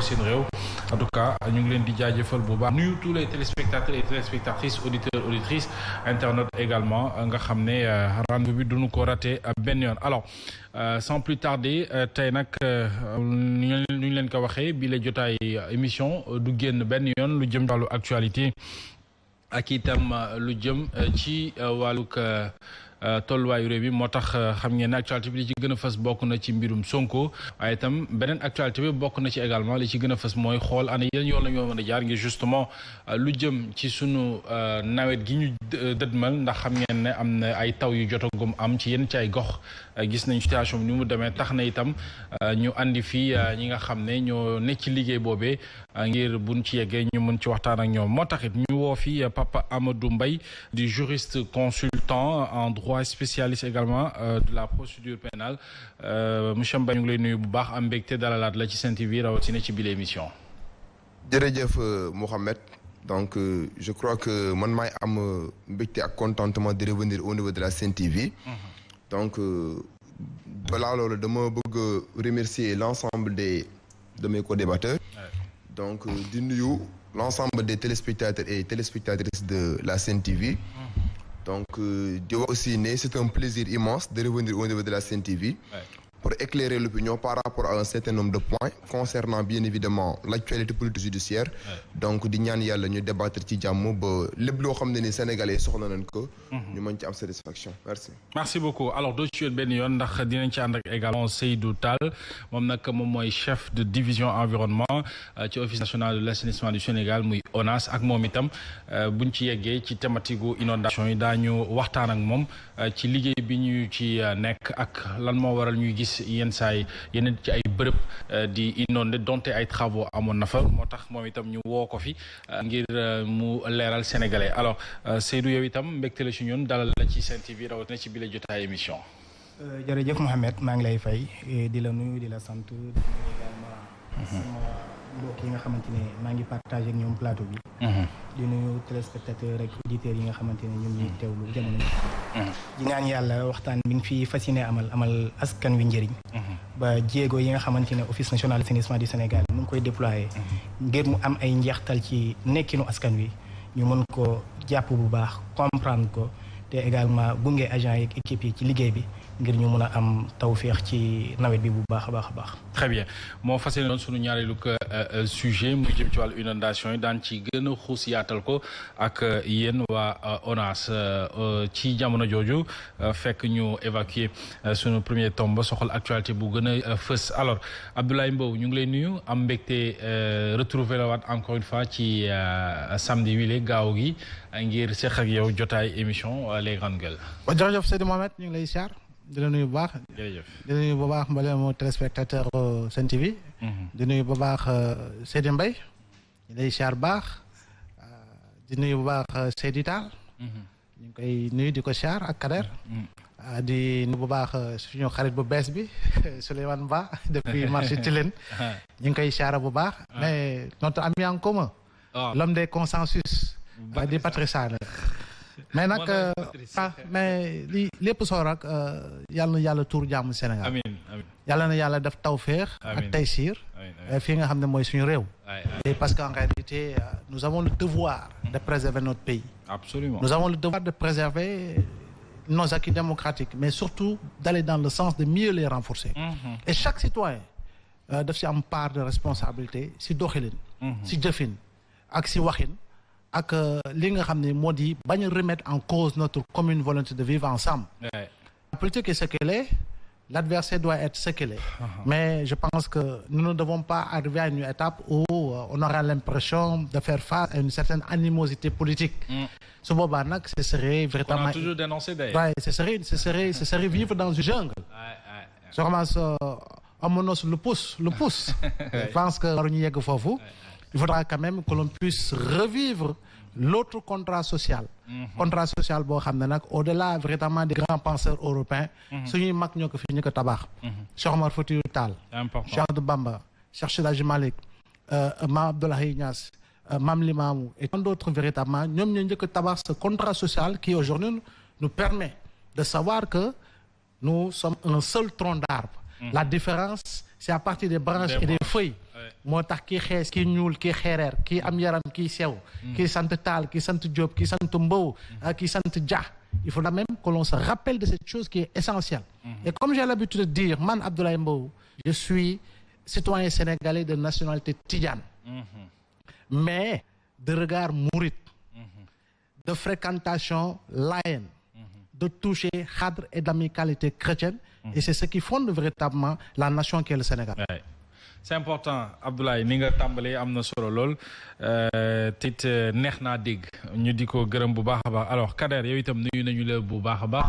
seen réew en tout cas ñu ngi leen di jaajëfal bu baax nuyu tous les téléspectateurs et téléspectatrices auditeurs auditrices internautes également nga xam ne rendez-vous bi duñu ko raté benn yoon alors sans plus tarder tey nag ñu leen ko waxee bi la jotaay émission du génn benn yoon lu jëm wàllu actualité ak itam lu jëm ci wàllug tolluwaayu réew bi moo tax xam ngeen ne actualité bi li ci gën a fës bokk na ci mbirum Sonko waaye itam beneen actualité bi bokk na ci également li ci gën a fës mooy xool ana yéen yoon la ñoo mën a jaar ngir justement lu jëm ci sunu nawet gi ñu dëdmal ndax xam ngeen ne am na ay taw yu jotagum am ci yenn ci ay gox gis nañ situation bi ni mu demee tax na itam ñu andi fii ñi nga xam ne ñoo nekk ci liggéey boobee ngir buñ ci yeggee ñu mën ci waxtaan ak ñoom moo taxit ñu woo fii Papa Amadou Mbaye di juriste consultant en droit spécialiste également de la procédure pénale monsieur Mbaye ñu ngi lay nuyu bu baax am mbégte dalalaat la ci Sen TV rawatina ci bile émission. jërëjëf Mohamed donc je crois que man maay am mbégte ak contentement de revenir au niveau de la Sen TV. donc balaa loolu dama bëgg remercier l'ensemble de mes co-débatteurs. donc di nuyu l'ensemble des téléspectateurs et téléspectatrices de la Sen TV. donc di wax aussi ne c'est un plaisir immense de revenir au niveau de la Sen TV. pour éclairer l'opinion par rapport à un certain nombre de points concernant bien évidemment l'actualité politique judiciaire. donc di ñaan yàlla ñu débattre ci jàmm ba lépp loo xam ne ni sénégalais soxla nañ ko. ñu mën ci am satisfaction merci. merci beaucoup alors doo ci yoon benn yoon ndax dinañ ci ànd ak également Seydou Tall moom nag moom mooy chef de division environnement ci office national de l'assainissement du Sénégal muy ONAS ak moom itam buñ ci yeggee ci thématique gu inondation yi daañu waxtaan ak moom ci liggéey bi ñu ci nekk ak lan moo waral ñuy gis yenn saay yeneen ci ay bërëb di inondé donte ay travaux amoon na fa moo tax moom itam ñu woo ko fi ngir mu leeral sénégalais alors Seydou yow itam mbégte la ci ñun dalal la ci Sen TV rawatina ci bile jotaay émission. jërëjëf Mohamed maa ngi lay fay di la nuyu di la sant di nuyu également sama mbokk yi nga xamante ne maa ngi partagé ak ñoom plateau bi. di nuyu téléspectateurs ak auditeurs yi nga xamante ne ñun ñuy teewlu jamono di ñaan yàlla waxtaan bi nga fi fas yéene amal askan wi njëriñ. ba jéego yi nga xamante ne office national de l'assainissement du Sénégal mu ngi koy déployer. ngir mu am ay njeextal ci nekkinu askan wi ñu mën ko jàpp bu baax comprendre ko te également gunge agent yi ak équipe yi ci liggéey bi ngir ñu mën a am tawféex ci nawet bi bu baax a baax a baax. très bien moo fas yéene doon sunu ñaareelu sujet muy jëm ci wàllu inondation yi daan ci gën a xuus yaatal ko ak yéen waa ONAS ci jamono jooju fekk ñu évacuer sunu premier tombe soxal actualité bu gën a fës alors Abdoulaye Mbow ñu ngi lay nuyu am mbégte retrouver la waat encore une fois ci samedi wile gaaw gi ngir seq ak yow jotaay émission les grandes gueules. jërëjëf Seydou Mohamed ñu ngi lay siyaar di la nuyu bu baax. jërëjëf di nuyu bu baax mboolem téléspectateur Sen TV. di nuyu bu baax Seydou Mbaye ñu lay siyaar baax di nuyu bu baax Seydou Tall. ñu ngi koy nuyu di ko siyaar ak Kader. di nuyu bu baax suñu xarit bu bees bi Souleymane Ba depuis marché Tilène. ñu ngi koy siyaar bu baax. mais notre ami en commun. l'homme des consensus. di Patricia mais nag mais li lépp soo rek yàlla na yàlla tuur jàmm Sénégal. amiin yàlla na yàlla def tawféex ak taysiir fii nga xam ne mooy suñu réew. et parce qu'en réalité nous avons le devoir de préserver notre pays. Absolument. Nous avons le devoir de préserver nos acquis démocratiques mais surtout d'aller dans le sens de mieux les renforcer. Et chaque citoyen daf si am part de responsabilité si doxalin. si jëfin ak si waxin. ak li nga xam ne moo di bañ a remettre en cause notre commune volonté de vivre ensemble. La politique est ce qu'elle est, l'adversaire doit être ce qu'il est. Mais je pense que nous ne devons pas arriver à une étape où on aura l'impression de faire face à une certaine animosité politique. Ce boobaa nag ce serait véritablement. On a toujours dénoncé d'ailleurs. Ouais, ce serait vivre dans une jungle. Je commence amonos le pouce. Je pense que waruñu yegg foofu. Il faudra quand même que l'on puisse revivre l'autre contrat social. Contrat social boo xam ne nag au-delà vraiment des grands penseurs européens. suñuy mag ñoo ko fi ñu ko tabax. Cheikh Omar Foutiyou Tall. Cheikh Ahmadou Bamba. Cheikh Seydi Hadji Malick. Mame Abdoulaye Niass. Mame Limamou et tant d'autres véritablement ñoom ñoo njëkk a tabax ce contrat social qui aujourd'hui nous permet de savoir que nous sommes un seul tronc d'arbre. La différence c'est à partir des branches et des feuilles. moo tax kii xees kii ñuul kii xeereer kii am yaram kii sew kii sant Taal kii sant Diop kii sant Mbow kii sant Dia. Il faudra même que l'on se rappelle de cette chose qui est essentielle. Et comme j'ai l'habitude de dire, man Abdoulaye Mbow, je suis citoyen sénégalais de nationalité tidjane, mais de regard mouride, de fréquentation laïenne, de toucher cadre et d'amicalité chrétienne, et c'est ce qui fonde véritablement la nation qu'est le Sénégal. Ouais. C'est important Abdoulaye ni nga tàmbalee am na solo lool te it neex naa dégg ñu di ko gërëm bu baax a baax alors Kader yow itam nuyu nañu la bu baax a baax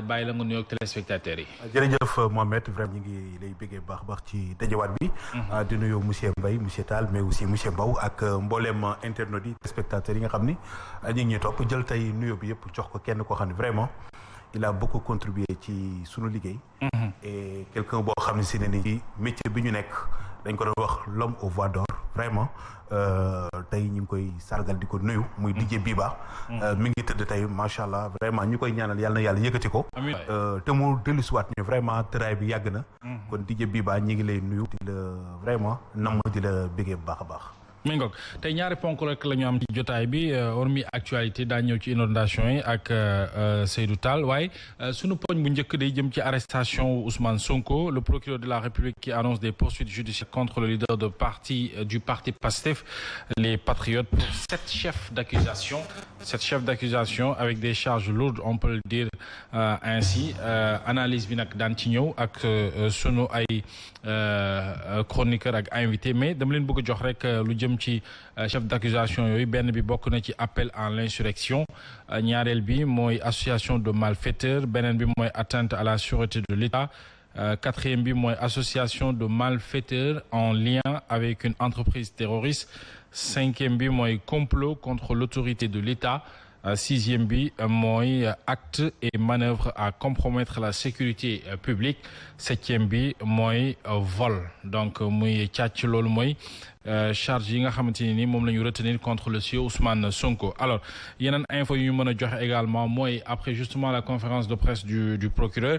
bàyyi la nga nuyoog téléspectateurs yi. jërëjëf Mohamed vraiment ñu ngi lay bëggee baax a baax ci dajewaat bi. di nuyu monsieur Mbaye monsieur Tall mais aussi monsieur Mbow ak mbooleem internautes yi téléspectateurs yi nga xam ni ñu ngi ñuy topp jël tey nuyoo bi yëpp jox ko kenn koo xam ne vraiment. Il a beaucoup contribué ci sunu liggéey. Et quelqu'un boo xam ne si ne ni métier bi ñu nekk dañ ko doon wax l'homme aux voix d'or vraiment tey ñu ngi koy sargal di ko nuyu muy DJ Biba. mi ngi tëdd tey macha allah vraiment ñu koy ñaanal yàlla na yàlla yëkkati ko. te mu dellusiwaat ñu vraiment tëraay bi yàgg na. kon DJ Biba ñi ngi lay nuyu di la vraiment namm di la bëggee bu baax a baax. mi ngoog tey ñaari ponk rek la ñu am ci jotaay bi hormis actualité daa ñëw ci inondation yi ak Seydou Tall waaye sunu poñ bu njëkk day jëm ci arrestation Ousmane Sonko le procureur de la République qui annonce des poursuites judiciaires contre le leader du parti PASTEF les Patriotes pour 7 chefs d'accusation avec des charges lourdes on peut le dire ainsi analyse bi nag daan ci ñëw ak sunu ay chroniqueur ak invité mais dama leen bëgg a jox rek lu jëm ci chef d'accusation yooyu benn bi bokk na ci appel à l'insurrection ñaareel bi mooy association de malfaiteurs beneen bi mooy atteinte à la sûreté de l'État quatrième bi mooy association de malfaiteurs en lien avec une entreprise terroriste cinquième bi mooy complot contre l'autorité de l'État sixième bi mooy acte et manœuvre à compromettre la sécurité publique septième bi mooy vol donc muy càcc loolu mooy charge yi nga xamante ni moom la ñu retenir contre le sieur Ousmane Sonko alors yeneen info yu ñu mën a joxe également mooy après justement la conférence de presse du procureur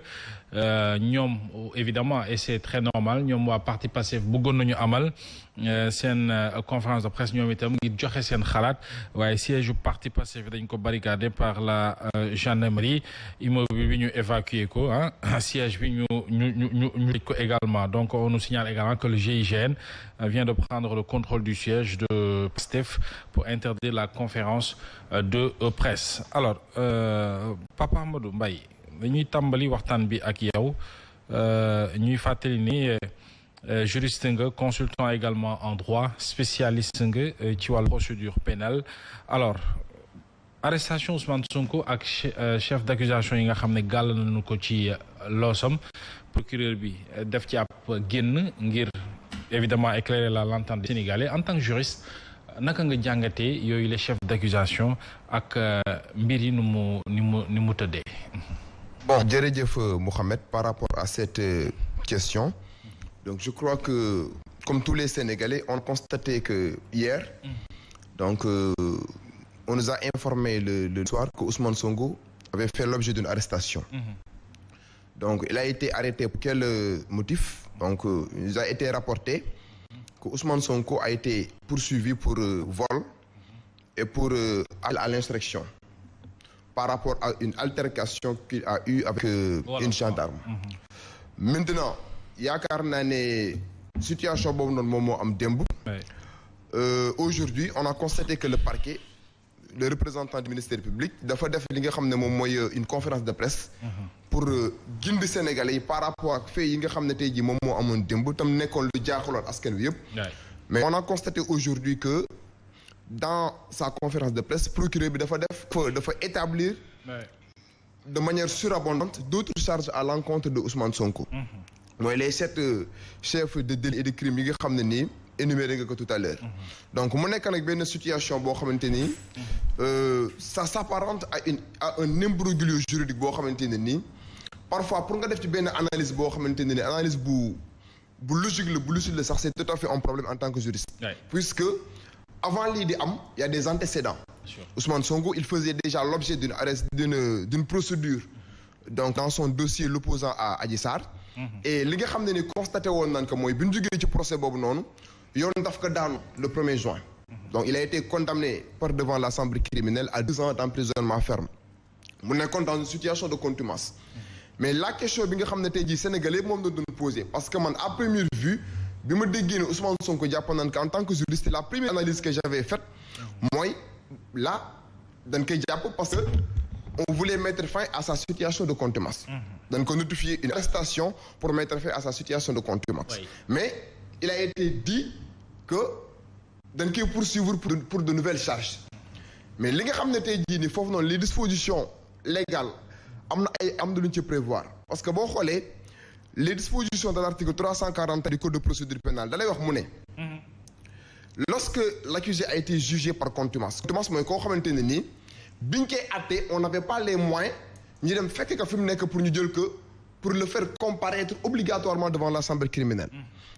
ñoom évidemment et c'est très normal ñoom waa parti Pastef bëggoon nañu amal seen conférence de presse ñoom itam ngir joxe seen xalaat waaye siège parti Pastef dañ ko barricadé par la gendarmerie immeuble bi ñu évacué ko siège bi ñu tëj ko également donc on nous signale également que le GIGN vient de prendre le contrôle du siège de Pastef pour interdire la conférence de presse alors Papa Amadou Mbaye dañuy tàmbali waxtaan bi ak yow ñuy fàttali ni juriste nga consultant également en droit spécialiste nga ci wàllu procédure pénale alors arrestation Ousmane Sonko ak chef d'accusation yi nga xam ne gàll nañu ko ci loosam procureur bi def ci ab génn ngir évidemment éclairer la lanterne des Sénégalais en tant que juriste naka nga jàngatee yooyu les chefs d'accusation ak mbir yi ni mu tëddee. Bon jërëjëf Mohamed par rapport à cette question donc je crois que comme tous les Sénégalais on a constaté que hier donc on nous a informé le soir que Ousmane Sonko avait fait l'objet d'une arrestation. Donc il a été arrêté pour quel motif? Donc il nous a été rapporté que Ousmane Sonko a été poursuivi pour vol et pour appel à l'insurrection par rapport à une altercation qu'il a eue avec une gendarme. Maintenant yaakaar naa ne situation boobu noonu moom moo am démb. Aujourd'hui on a constaté que le parquet le représentant du ministère public dafa def li nga xam ne moom mooy une conférence de presse pour gindi Sénégalais yi par rapport ak fait yi nga xam ne tey jii moom moo amoon démb tam nekkoon lu jaaxaloon askan wi yëpp. Mais on a constaté aujourd'hui que dans sa conférence de presse procureur bi dafa établir de manière surabondante d'autres charges à l'encontre de Ousmane Sonko. mooy les 7 chefs de délit et de crime yi nga xam ne nii énuméré nga ko tout à l'heure donc mu nekk nag benn situation boo xamante ni ça s'apparente à un imbroglio juridique boo xamante ne nii parfois pour nga def ci benn analyse boo xamante ne ni analyse bu logique la bu lucide la sax c'est tout à fait un problème en tant que juriste. Puisque avant lii di am il y a des antécédents. Ousmane Sonko il faisait déjà l'objet d'une procédure donc dans son dossier l'opposant à Adji Sarr et li nga xam ne ni constaté woon nañ ko mooy bi ñu jógee ci procès boobu noonu yoon daf ko daanu le 1er juin. Donc il a été condamné par devant la chambre criminelle à 2 ans d'emprisonnement ferme mu nekkoon dans une situation de contumace. Mais la question bi nga xam ne tey jii Sénégalais moom la doon posé parce que man à première vue bi ma déggee ne Ousmane Sonko jàpp nañ ko en tant que juriste la première analyse que j'avais faite mooy là dañ koy jàpp parce que on voulait mettre fin à sa situation de contumace. dañ ko notifier une arrestation pour mettre fin à sa situation de contumace. Mais il a été dit que dañ koy poursuivre pour de nouvelles charges. Mais li nga xam ne tey jii nii foofu noonu les dispositions légales am na lu ñu ci prévoir parce que boo xoolee les dispositions de l'article 340 du code de procédure pénale da lay wax mu ne. Lorsque l'accusé a été jugé par contumace mooy koo xamante ne nii biñ koy àtte on n'avait pas les moyens ñu dem fekk ka fi mu nekk pour ñu jël que pour le faire comparaître obligatoirement devant la chambre criminelle.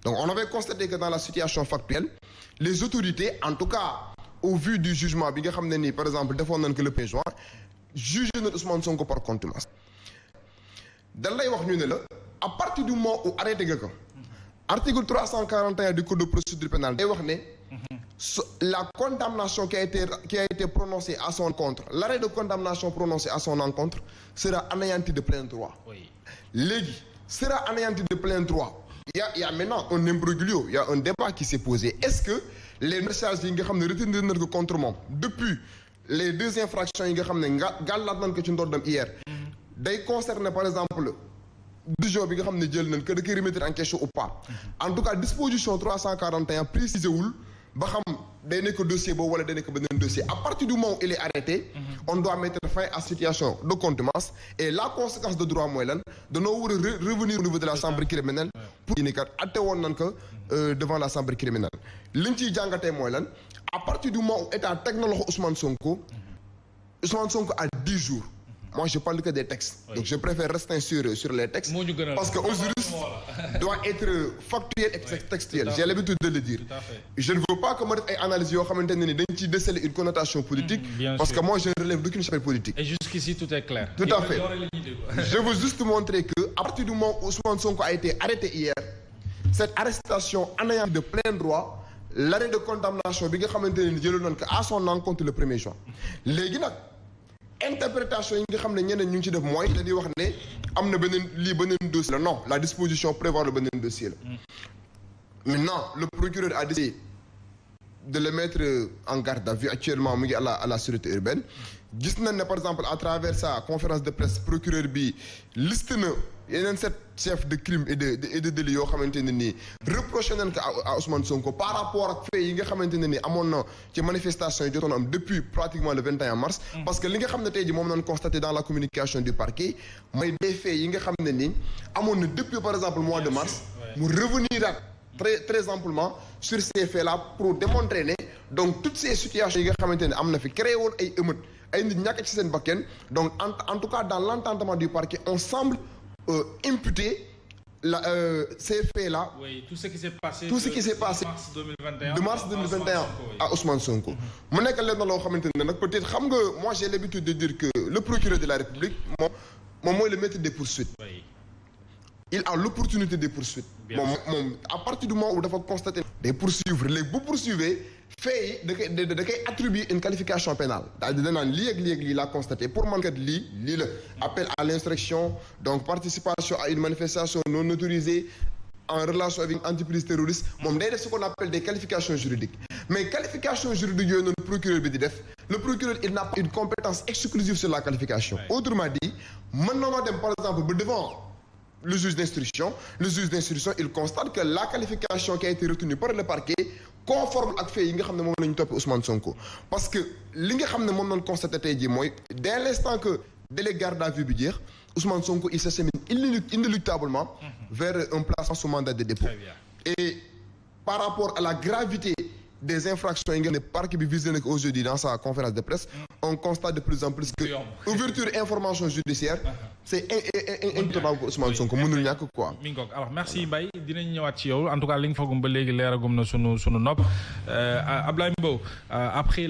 Donc on avait constaté que dans la situation factuelle les autorités en tout cas au vu du jugement bi nga xam ne nii par exemple defoon nañ que le 1er juin jugé na Ousmane Sonko par contumace dañ lay wax ñu ne la à partir du moment où arrêté nga ko article 341 du code de procédure pénale day wax ne la condamnation qui a été prononcée à son encontre l'arrêt de condamnation prononcé à son encontre sera anéanti de plein droit. Léegi sera anéanti de plein droit. Il y a maintenant un imbroglio, il y a un débat qui s'est posé. Est-ce que les charges yi nga xam ne retenir nañ ko contre moom depuis les 2 infractions yi nga xam ne gàllaat nañ ko ci ndoddam hier day concerner par exemple décision bi nga xam ne jël nañ que da koy remettre en question ou pas. En tout cas disposition 341 précisé wul ba xam day nekk dossier boobu wala day nekk beneen dossier à partir du moment où il est arrêté on doit mettre fin à situation de contumace et la conséquence de droit mooy lan danoo war a revenir au niveau de la chambre criminelle pour ni kat atte woon nañ ko devant la chambre criminelle liñ ciy jàngatee mooy lan à partir du moment où état teg na loxo Ousmane Sonko a 10 jours. Moi, je parle que des textes. Donc, je préfère rester sur les textes. Parce qu'un juriste doit être factuel et textuel. J'ai l'habitude de le dire. Je ne veux pas que moi fasse une analyse qui décèle une connotation politique. Parce que moi, je ne relève d'aucune chapelle politique. Et jusqu'ici, tout est clair. Tout à fait. Je veux juste montrer que à partir du moment où Ousmane Sonko a été arrêté hier, cette arrestation anéantit de plein droit l'arrêt de condamnation bi nga xamante ne jëloon nañ ko à son encontre le 1er juin. Léegi nag interprétation yi nga xam ne ñeneen ñu ngi ci def mooy dañuy wax ne am na beneen dossier la non la disposition prévoit le beneen dossier la. Maintenant le procureur a décidé de le mettre en garde à vue actuellement mu ngi à la sûreté urbaine gis nañ ne par exemple à travers sa conférence de presse procureur bi liste na yeneen 7 chefs de crime et de délit yoo xamante ne nii reproché nañ ko à Ousmane Sonko par rapport ak fait yi nga xamante ne nii amoon na ci manifestation yi jotoon am depuis pratiquement le 21 mars. Parce que li nga xam ne tey jii moom nañ constaté dans la communication du parquet mooy des faits yi nga xam ne nii amoon na depuis par exemple mois de mars mu revenir ak très amplement sur ces faits là pour démontrer ne donc toutes ces situations yi nga xamante ne am na fi créé woon ay émeutes ay nit ñàkk ci seen bakken donc en tout cas dans l'entendement du parquet on semble imputer ces faits-là. Oui, tout ce qui s'est passé. De mars 2021 à Ousmane Sonko. mu nekk leen na loo xamante ne nag peut-être xam nga moi j'ai l'habitude de dire que le procureur de la République moom mooy le maître des poursuites. Oui. Il a l'opportunité des poursuites. moom à partir du moment où dafa constater day poursuivre léegi bu poursuivre fait yi da koy attribuer une qualification pénale daal di danaan lii ak lii la constaté pour man kat lii la appel à l'insurrection donc participation à une manifestation non autorisée en relation avec une entreprise terroriste moom day def ce qu'on appelle des qualifications juridiques mais qualification juridique yooyu noonu procureur bi di def le procureur il n'a pas une compétence exclusive sur la qualification. Autrement dit mën na noo dem par exemple ba devant le juge d'instruction il constate que la qualification qui a été retenue par le parquet conforme ak fait yi nga xam ne moom la ñu toppee Ousmane Sonko parce que li nga xam ne moom lañ constaté tey jii mooy dès l'instant que délai garde à vue bi jeex Ousmane Sonko il s'achemine inéluctablement vers un placement sous mandat de dépôt. Et par rapport à la gravité des infractions yi nga xam ne parquet bi visé na ko aujourd'hui dans sa conférence de presse on constate de plus en plus que ouverture information judiciaire c'est incontournable pour Ousmane Sonko mënul ñàkk quoi. mi ngoog alors merci Mbaye dinañ ñëwaat ci yow en tout cas li nga fagum ba léegi leeragum na sunu nopp Ablaye Mbow après